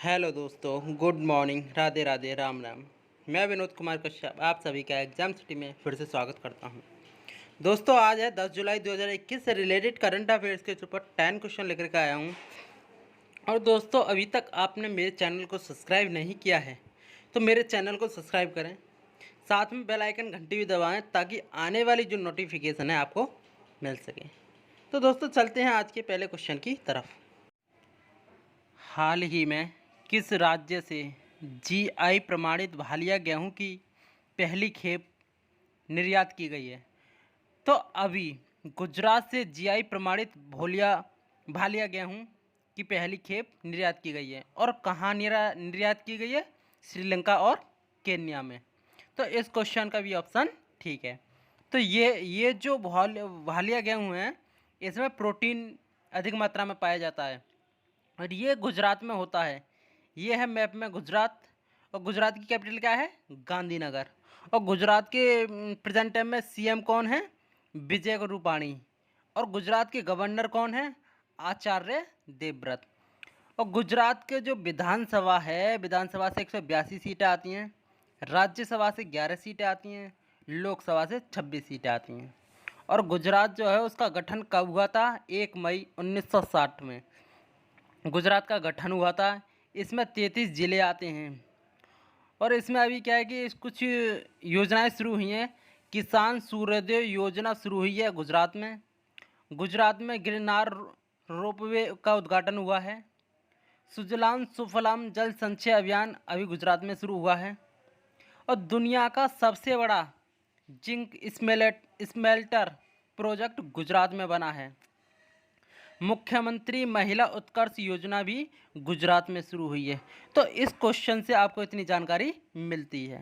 Hello दोस्तों, good morning, Radhe Radhe, Ram Ram. मैं विनोद कुमार कश्यप आप सभी का एग्जाम सिटी में फिर से स्वागत करता हूं। दोस्तों, आज है 10 जुलाई 2021 से रिलेटेड करंट अफेयर्स के ऊपर 10 क्वेश्चन लेकर के आया हूं। और दोस्तों, अभी तक आपने मेरे चैनल को सब्सक्राइब नहीं किया है तो मेरे चैनल को सब्सक्राइब करें, साथ में बेल आइकन घंटी भी दबाएँ ताकि आने वाली जो नोटिफिकेशन है आपको मिल सके। तो दोस्तों, चलते हैं आज के पहले क्वेश्चन की तरफ। हाल ही में किस राज्य से जीआई प्रमाणित भालिया गेहूं की पहली खेप निर्यात की गई है? तो अभी गुजरात से जीआई प्रमाणित भालिया गेहूं की पहली खेप निर्यात की गई है। और कहाँ निर्यात की गई है? श्रीलंका और केन्या में। तो इस क्वेश्चन का भी ऑप्शन ठीक है। तो ये जो भालिया गेहूं है, इसमें प्रोटीन अधिक मात्रा में पाया जाता है और ये गुजरात में होता है। ये है मैप में गुजरात। और गुजरात की कैपिटल क्या है? गांधीनगर। और गुजरात के प्रेजेंट टाइम में सीएम कौन है? विजय रूपाणी। और गुजरात के गवर्नर कौन है? आचार्य देवव्रत। और गुजरात के जो विधानसभा है, विधानसभा से 182 सीटें आती हैं, राज्यसभा से 11 सीटें आती हैं, लोकसभा से 26 सीटें आती हैं। और गुजरात जो है उसका गठन कब हुआ था? 1 मई 1960 में गुजरात का गठन हुआ था। इसमें 33 ज़िले आते हैं। और इसमें अभी क्या है कि कुछ योजनाएं शुरू हुई हैं। किसान सूर्योदय योजना शुरू हुई है गुजरात में। गुजरात में गिरनार रोपवे का उद्घाटन हुआ है। सुजलाम सुफलाम जल संचय अभियान अभी गुजरात में शुरू हुआ है। और दुनिया का सबसे बड़ा जिंक स्मेल्टर प्रोजेक्ट गुजरात में बना है। मुख्यमंत्री महिला उत्कर्ष योजना भी गुजरात में शुरू हुई है। तो इस क्वेश्चन से आपको इतनी जानकारी मिलती है।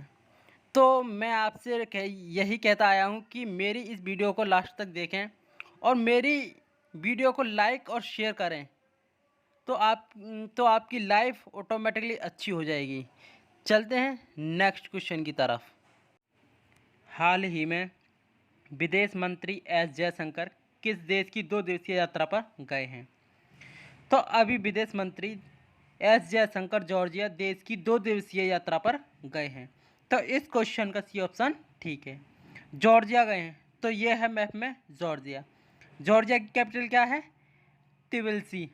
तो मैं आपसे यही कहता आया हूँ कि मेरी इस वीडियो को लास्ट तक देखें और मेरी वीडियो को लाइक और शेयर करें, तो आपकी लाइफ ऑटोमेटिकली अच्छी हो जाएगी। चलते हैं नेक्स्ट क्वेश्चन की तरफ। हाल ही में विदेश मंत्री एस जयशंकर किस देश की 2 दिवसीय यात्रा पर गए हैं? तो अभी विदेश मंत्री एस जयशंकर जॉर्जिया देश की 2 दिवसीय यात्रा पर गए हैं। तो इस क्वेश्चन का सी ऑप्शन ठीक है, जॉर्जिया गए हैं। तो ये है मैप में जॉर्जिया। जॉर्जिया की कैपिटल क्या है? तिबिलिसी।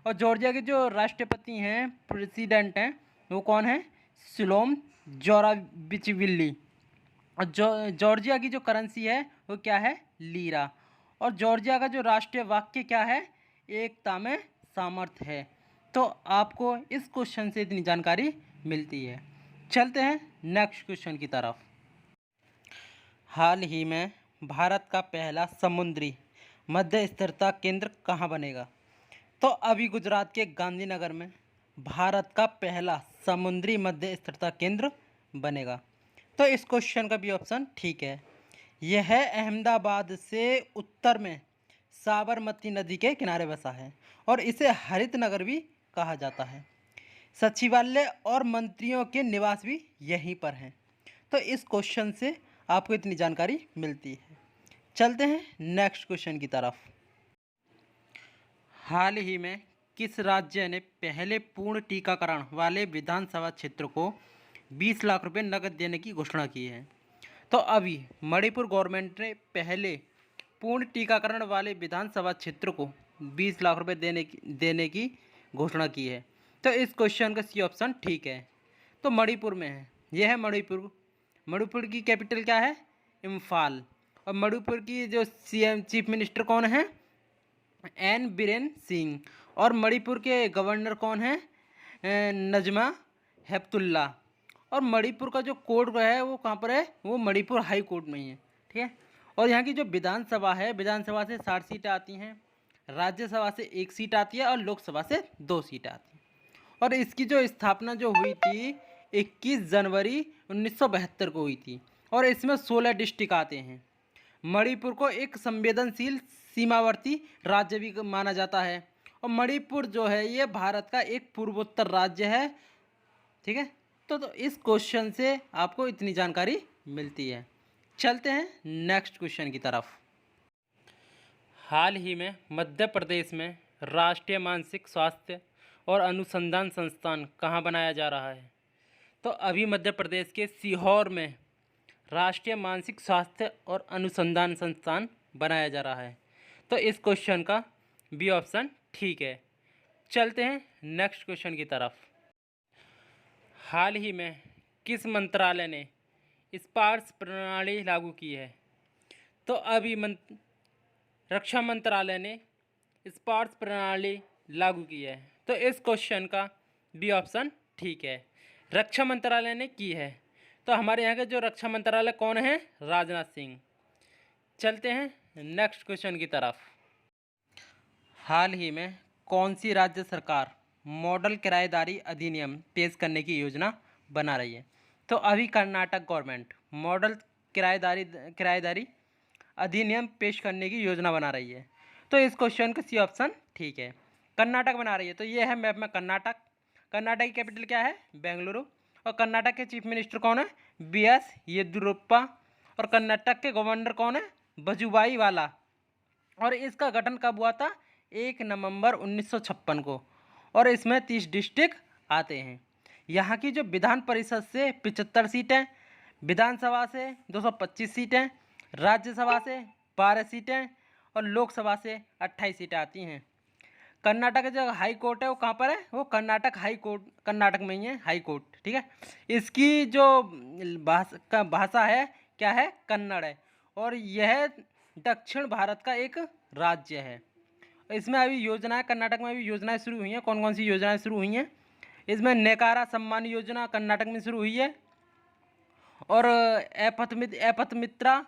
और जॉर्जिया के जो राष्ट्रपति हैं, प्रेसिडेंट हैं, वो कौन है? सिलोम जोराबिचविली। और जॉर्जिया की जो करेंसी है वो क्या है? लीरा। और जॉर्जिया का जो राष्ट्रीय वाक्य क्या है? एकता में सामर्थ्य है। तो आपको इस क्वेश्चन से इतनी जानकारी मिलती है। चलते हैं नेक्स्ट क्वेश्चन की तरफ। हाल ही में भारत का पहला समुद्री मध्य स्थिरता केंद्र कहाँ बनेगा? तो अभी गुजरात के गांधीनगर में भारत का पहला समुद्री मध्य स्थिरता केंद्र बनेगा। तो इस क्वेश्चन का भी ऑप्शन ठीक है। यह है अहमदाबाद से उत्तर में साबरमती नदी के किनारे बसा है और इसे हरित नगर भी कहा जाता है। सचिवालय और मंत्रियों के निवास भी यहीं पर हैं। तो इस क्वेश्चन से आपको इतनी जानकारी मिलती है। चलते हैं नेक्स्ट क्वेश्चन की तरफ। हाल ही में किस राज्य ने पहले पूर्ण टीकाकरण वाले विधानसभा क्षेत्र को 20 लाख रुपए नकद देने की घोषणा की है? तो अभी मणिपुर गवर्नमेंट ने पहले पूर्ण टीकाकरण वाले विधानसभा क्षेत्र को 20 लाख रुपए देने की घोषणा की है। तो इस क्वेश्चन का सी ऑप्शन ठीक है। तो मणिपुर में है, यह है मणिपुर। मणिपुर की कैपिटल क्या है? इम्फाल। और मणिपुर की जो सीएम चीफ मिनिस्टर कौन है? एन बीरेन सिंह। और मणिपुर के गवर्नर कौन है? नजमा हेपतुल्ला। और मणिपुर का जो कोर्ट है वो कहाँ पर है? वो मणिपुर हाई कोर्ट में ही है। ठीक है। और यहाँ की जो विधानसभा है, विधानसभा से 60 सीटें आती हैं, राज्यसभा से 1 सीट आती है और लोकसभा से 2 सीटें आती हैं। और इसकी जो स्थापना जो हुई थी 21 जनवरी 1972 को हुई थी। और इसमें 16 डिस्ट्रिक्ट आते हैं। मणिपुर को एक संवेदनशील सीमावर्ती राज्य भी माना जाता है। और मणिपुर जो है ये भारत का एक पूर्वोत्तर राज्य है। ठीक है। तो इस क्वेश्चन से आपको इतनी जानकारी मिलती है। चलते हैं नेक्स्ट क्वेश्चन की तरफ। हाल ही में मध्य प्रदेश में राष्ट्रीय मानसिक स्वास्थ्य और अनुसंधान संस्थान कहाँ बनाया जा रहा है? तो अभी मध्य प्रदेश के सीहोर में राष्ट्रीय मानसिक स्वास्थ्य और अनुसंधान संस्थान बनाया जा रहा है। तो इस क्वेश्चन का बी ऑप्शन ठीक है। चलते हैं नेक्स्ट क्वेश्चन की तरफ। हाल ही में किस मंत्रालय ने स्पार्स प्रणाली लागू की है? तो अभी रक्षा मंत्रालय ने स्पार्स प्रणाली लागू की है। तो इस क्वेश्चन का बी ऑप्शन ठीक है, रक्षा मंत्रालय ने की है। तो हमारे यहाँ के जो रक्षा मंत्रालय कौन है? राजनाथ सिंह। चलते हैं नेक्स्ट क्वेश्चन की तरफ। हाल ही में कौन सी राज्य सरकार मॉडल किराएदारी अधिनियम पेश करने की योजना बना रही है? तो अभी कर्नाटक गवर्नमेंट मॉडल किराएदारी अधिनियम पेश करने की योजना बना रही है। तो इस क्वेश्चन का सी ऑप्शन ठीक है, कर्नाटक बना रही है। तो ये है मैप में कर्नाटक। कर्नाटक की कैपिटल क्या है? बेंगलुरु। और कर्नाटक के चीफ मिनिस्टर कौन है? बी.एस. येदियुरप्पा। और कर्नाटक के गवर्नर कौन है? वजुभाई वाला। और इसका गठन कब हुआ था? 1 नवंबर 1956 को। और इसमें 30 डिस्ट्रिक्ट आते हैं। यहाँ की जो विधान परिषद से 75 सीटें, विधानसभा से 225 सीटें, राज्यसभा से 12 सीटें और लोकसभा से 28 सीटें आती हैं। कर्नाटक का जो हाई कोर्ट है वो कहाँ पर है? वो कर्नाटक हाई कोर्ट, कर्नाटक में ही है हाई कोर्ट, ठीक है। इसकी जो भाषा है क्या है? कन्नड़ है। और यह दक्षिण भारत का एक राज्य है। इसमें अभी योजनाएं, कर्नाटक में अभी योजनाएं शुरू हुई हैं। कौन कौन सी योजनाएं शुरू हुई हैं? इसमें नेकारा सम्मान योजना कर्नाटक में शुरू हुई है। और एपथमित्रा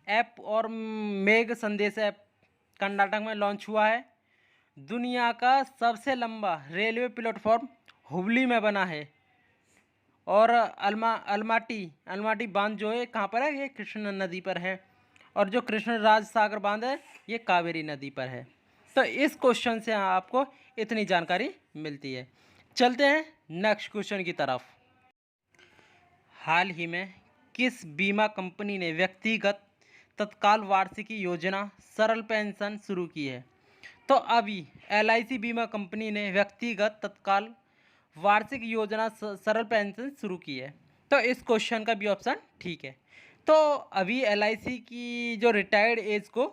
ऐप और मेघ संदेश ऐप कर्नाटक में लॉन्च हुआ है। दुनिया का सबसे लंबा रेलवे प्लेटफॉर्म हुबली में बना है। और अलमाटी बांध जो है कहाँ पर है? ये कृष्ण नदी पर है। और जो कृष्ण राज सागर बांध है ये कावेरी नदी पर है। तो इस क्वेश्चन से आपको इतनी जानकारी मिलती है। चलते हैं नेक्स्ट क्वेश्चन की तरफ। हाल ही में किस बीमा कंपनी ने व्यक्तिगत तत्काल वार्षिकी योजना सरल पेंशन शुरू की है? तो अभी LIC बीमा कंपनी ने व्यक्तिगत तत्काल वार्षिक योजना सरल पेंशन शुरू की है। तो इस क्वेश्चन का भी ऑप्शन ठीक है। तो अभी LIC की जो रिटायर्ड एज को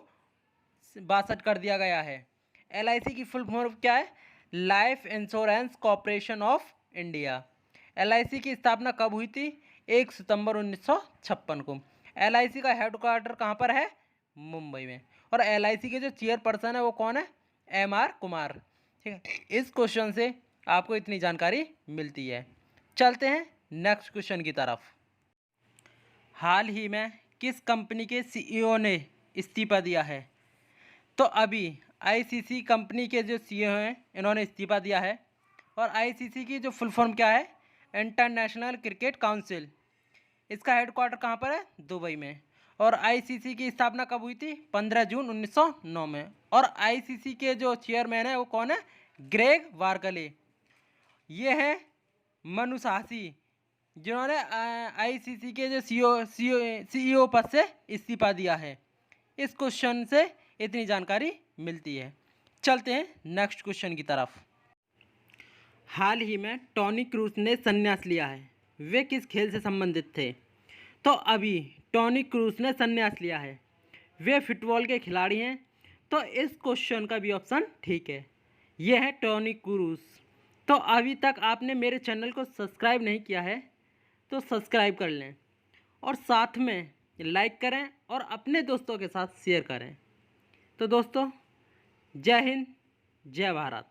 62 कर दिया गया है। LIC की फुल फॉर्म क्या है? Life insurance corporation of India. LIC की स्थापना कब हुई थी? 1 सितंबर 1956 को। LIC का हेडक्वार्टर कहाँ पर है? मुंबई में। और LIC के जो चेयरपर्सन है वो कौन है? MR कुमार, ठीक है। इस क्वेश्चन से आपको इतनी जानकारी मिलती है। चलते हैं नेक्स्ट क्वेश्चन की तरफ। हाल ही में किस कंपनी के CEO ने इस्तीफा दिया है? तो अभी ICC कंपनी के जो CEO हैं इन्होंने इस्तीफा दिया है। और ICC की जो फुल फॉर्म क्या है? International cricket council. इसका हेडक्वार्टर कहाँ पर है? दुबई में। और ICC की स्थापना कब हुई थी? 15 जून 1909 में। और ICC के जो चेयरमैन है वो कौन है? ग्रेग वार्गले। ये हैं मनु साहसी, जिन्होंने ICC के जो CEO पद से इस्तीफा दिया है। इस क्वेश्चन से इतनी जानकारी मिलती है। चलते हैं नेक्स्ट क्वेश्चन की तरफ। हाल ही में टॉनी क्रूज ने संन्यास लिया है। वे किस खेल से संबंधित थे? तो अभी टॉनी क्रूज ने संन्यास लिया है। वे फुटबॉल के खिलाड़ी हैं। तो इस क्वेश्चन का भी ऑप्शन ठीक है, ये है टॉनी क्रूज। तो अभी तक आपने मेरे चैनल को सब्सक्राइब नहीं किया है तो सब्सक्राइब कर लें और साथ में लाइक करें और अपने दोस्तों के साथ शेयर करें। तो दोस्तों, जय हिंद, जय भारत।